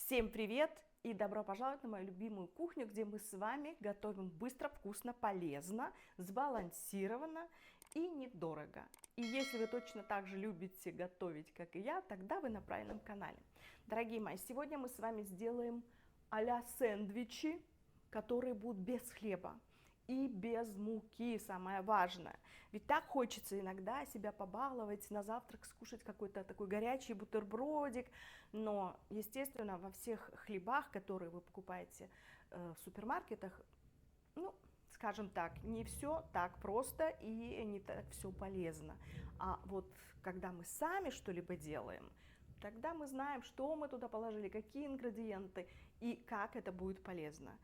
Всем привет и добро пожаловать на мою любимую кухню, где мы с вами готовим быстро, вкусно, полезно, сбалансированно и недорого. И если вы точно так же любите готовить, как и я, тогда вы на правильном канале. Дорогие мои, сегодня мы с вами сделаем а-ля сэндвичи, которые будут без хлеба и без муки, самое важное. Ведь так хочется иногда себя побаловать, на завтрак скушать какой-то такой горячий бутербродик, но, естественно, во всех хлебах, которые вы покупаете в супермаркетах, ну, скажем так, не все так просто и не так все полезно. А вот когда мы сами что-либо делаем, тогда мы знаем, что мы туда положили, какие ингредиенты и как это будет полезно.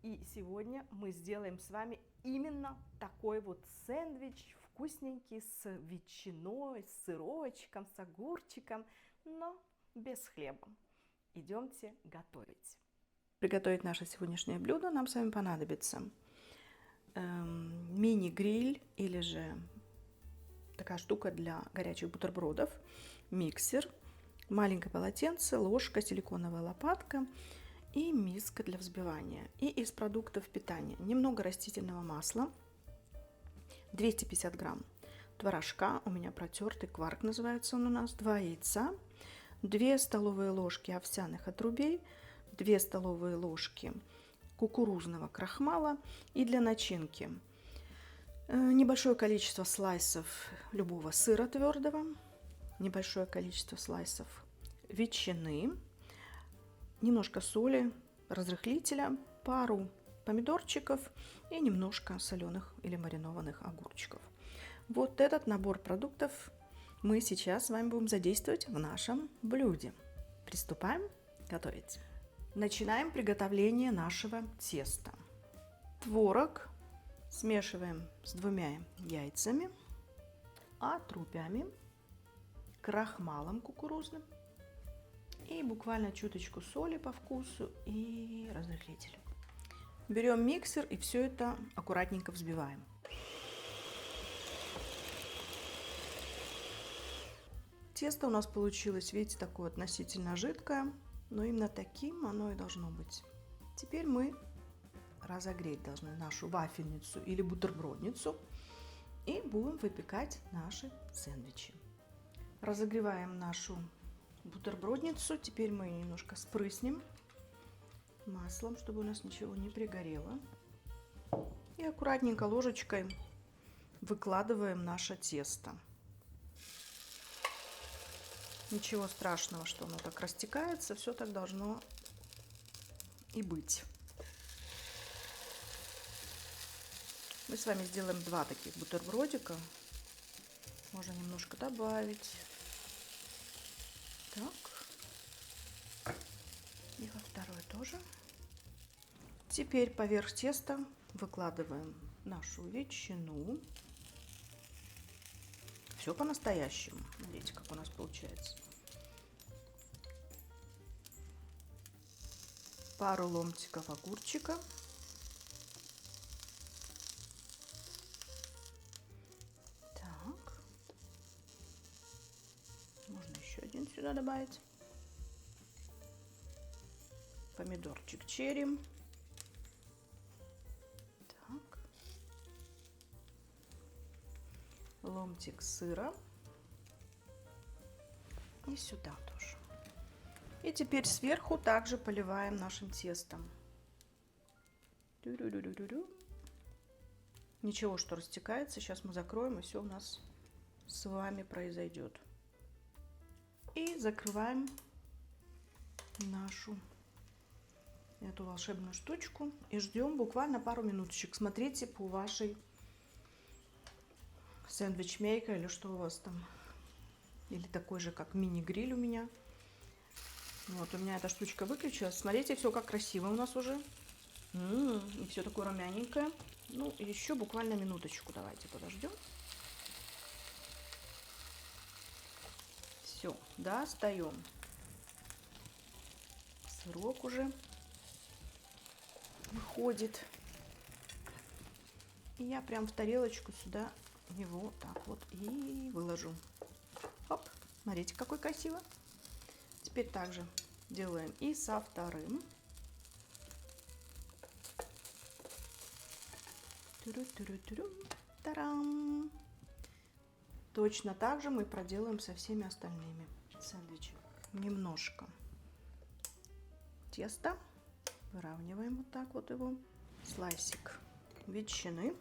И сегодня мы сделаем с вами именно такой вот сэндвич, вкусненький, с ветчиной, с сырочком, с огурчиком, но без хлеба. Идемте готовить. Приготовить наше сегодняшнее блюдо нам с вами понадобится мини-гриль или же такая штука для горячих бутербродов, миксер, маленькое полотенце, ложка, силиконовая лопатка и миска для взбивания. И из продуктов питания немного растительного масла, 250 грамм творожка, у меня протертый кварк называется он у нас, 2 яйца, 2 столовые ложки овсяных отрубей, 2 столовые ложки кукурузного крахмала и для начинки небольшое количество слайсов любого сыра твердого, небольшое количество слайсов ветчины, немножко соли, разрыхлителя, пару помидорчиков и немножко соленых или маринованных огурчиков. Вот этот набор продуктов мы сейчас с вами будем задействовать в нашем блюде. Приступаем готовить. Начинаем приготовление нашего теста. Творог смешиваем с 2 яйцами, отрубями, крахмалом кукурузным и буквально чуточку соли по вкусу и разрыхлитель. Берем миксер и все это аккуратненько взбиваем. Тесто у нас получилось, видите, такое относительно жидкое, но именно таким оно и должно быть. Теперь мы разогреть должны нашу вафельницу или бутербродницу и будем выпекать наши сэндвичи. Разогреваем нашу бутербродницу. Теперь мы ее немножко спрыснем маслом, чтобы у нас ничего не пригорело. И аккуратненько ложечкой выкладываем наше тесто. Ничего страшного, что оно так растекается, все так должно и быть. Мы с вами сделаем 2 таких бутербродика. Можно немножко добавить. Так. И во второй тоже. Теперь поверх теста выкладываем нашу ветчину. Все по-настоящему. Смотрите, как у нас получается. Пару ломтиков огурчика. Так. Можно еще один сюда добавить. Помидорчик черри. Так. Ломтик сыра. И сюда тоже. И теперь сверху также поливаем нашим тестом. Ничего, что растекается. Сейчас мы закроем, и все у нас с вами произойдет. И закрываем нашу эту волшебную штучку и ждем буквально пару минуточек. Смотрите по вашей сэндвич-мейкер или что у вас там. Или такой же, как мини-гриль у меня. Вот, у меня эта штучка выключилась. Смотрите, все как красиво у нас уже. И все такое румяненькое. Ну, еще буквально минуточку давайте подождем. Все, достаем. Сырок уже выходит. И я прям в тарелочку сюда его так вот и выложу. Оп, смотрите, какой красиво. Теперь также делаем и со вторым. Тарам! Точно так же мы проделаем со всеми остальными сэндвичами. Немножко теста. Выравниваем вот так вот его. Слайсик ветчины.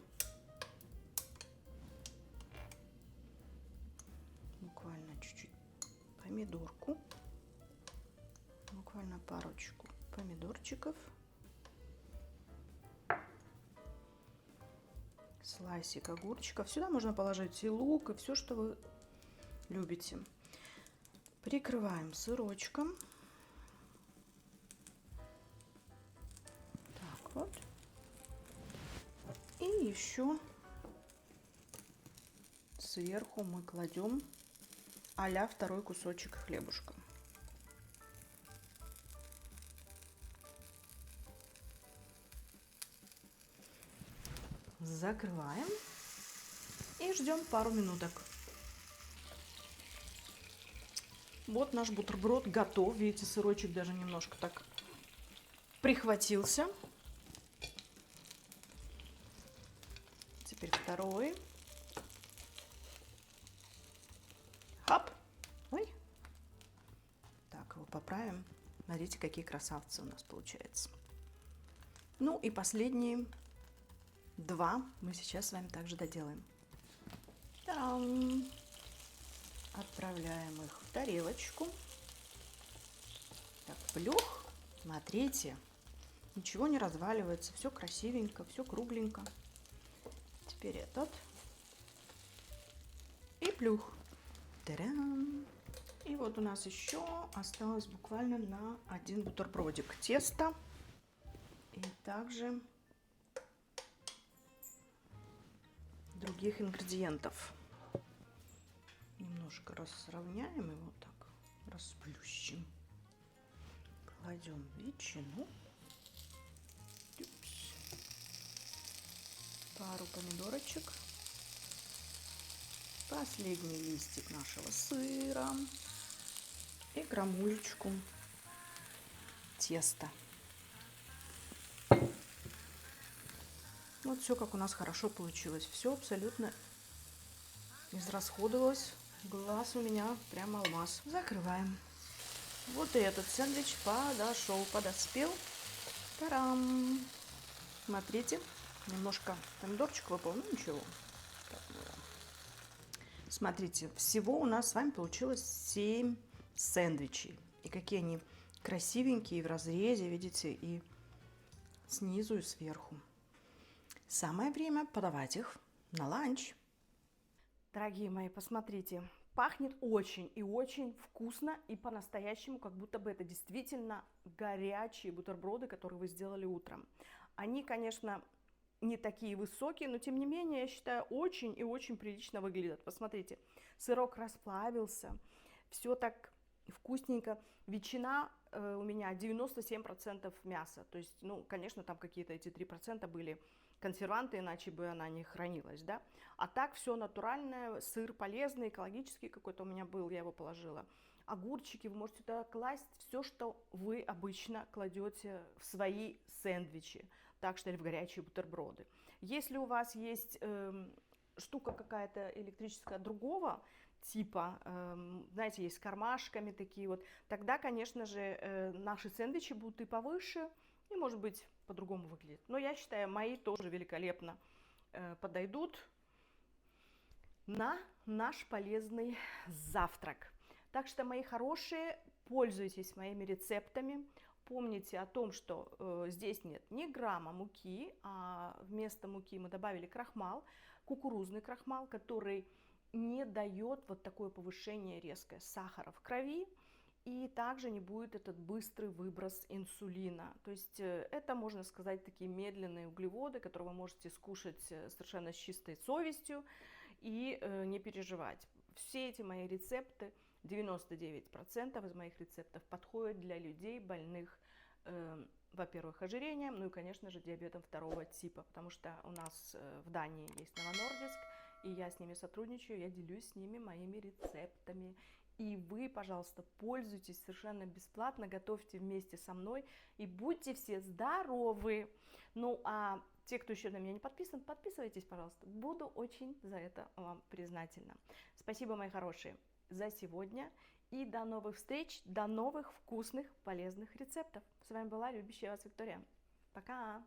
Буквально чуть-чуть помидорку. Буквально парочку помидорчиков. Слайсик огурчиков. Сюда можно положить и лук, и все, что вы любите. Прикрываем сырочком. Так вот. И еще сверху мы кладем а-ля второй кусочек хлебушка. Закрываем и ждем пару минуток. Вот наш бутерброд готов. Видите, сырочек даже немножко так прихватился. Теперь второй. Хап! Ой. Так, его поправим. Смотрите, какие красавцы у нас получаются. Ну и последние два мы сейчас с вами также доделаем. Та-дам! Отправляем их в тарелочку. Так, плюх. Смотрите, ничего не разваливается, все красивенько, все кругленько. Теперь этот. И плюх. Та-дам! И вот у нас еще осталось буквально на один бутербродик теста. И также других ингредиентов. Немножко расравняем его так, расплющим. Кладем ветчину. Пару помидорочек. Последний листик нашего сыра. И грамулечку теста. Вот все, как у нас хорошо получилось. Все абсолютно израсходовалось. Глаз у меня прямо алмаз. Закрываем. Вот и этот сэндвич подошел, подоспел. Тарам! Смотрите, немножко помидорчик выпал, ну ничего. Так, ну, смотрите, всего у нас с вами получилось 7 сэндвичей. И какие они красивенькие в разрезе, видите, и снизу, и сверху. Самое время подавать их на ланч. Дорогие мои, посмотрите, пахнет очень и очень вкусно и по-настоящему, как будто бы это действительно горячие бутерброды, которые вы сделали утром. Они, конечно, не такие высокие, но тем не менее, я считаю, очень и очень прилично выглядят. Посмотрите, сырок расплавился, все так вкусненько. Ветчина у меня 97% мяса, то есть, ну, конечно, там какие-то эти 3% были консерванты, иначе бы она не хранилась, да. А так все натуральное, сыр полезный, экологический какой-то у меня был, я его положила. Огурчики, вы можете туда класть все, что вы обычно кладете в свои сэндвичи, так что или в горячие бутерброды. Если у вас есть штука какая-то электрическая другого типа, знаете, есть с кармашками такие вот, тогда, конечно же, наши сэндвичи будут и повыше, и, может быть, по-другому выглядит. Но я считаю, мои тоже великолепно подойдут на наш полезный завтрак. Так что, мои хорошие, пользуйтесь моими рецептами. Помните о том, что здесь нет ни грамма муки, а вместо муки мы добавили крахмал, кукурузный крахмал, который не дает вот такое повышение резкое сахара в крови. И также не будет этот быстрый выброс инсулина. То есть это, можно сказать, такие медленные углеводы, которые вы можете скушать совершенно с чистой совестью и не переживать. Все эти мои рецепты, 99% из моих рецептов подходят для людей, больных, во-первых, ожирением, ну и, конечно же, диабетом второго типа, потому что у нас в Дании есть Novo Nordisk, и я с ними сотрудничаю, я делюсь с ними моими рецептами. И вы, пожалуйста, пользуйтесь совершенно бесплатно, готовьте вместе со мной и будьте все здоровы. Ну а те, кто еще на меня не подписан, подписывайтесь, пожалуйста. Буду очень за это вам признательна. Спасибо, мои хорошие, за сегодня. И до новых встреч, до новых вкусных, полезных рецептов. С вами была любящая вас Виктория. Пока!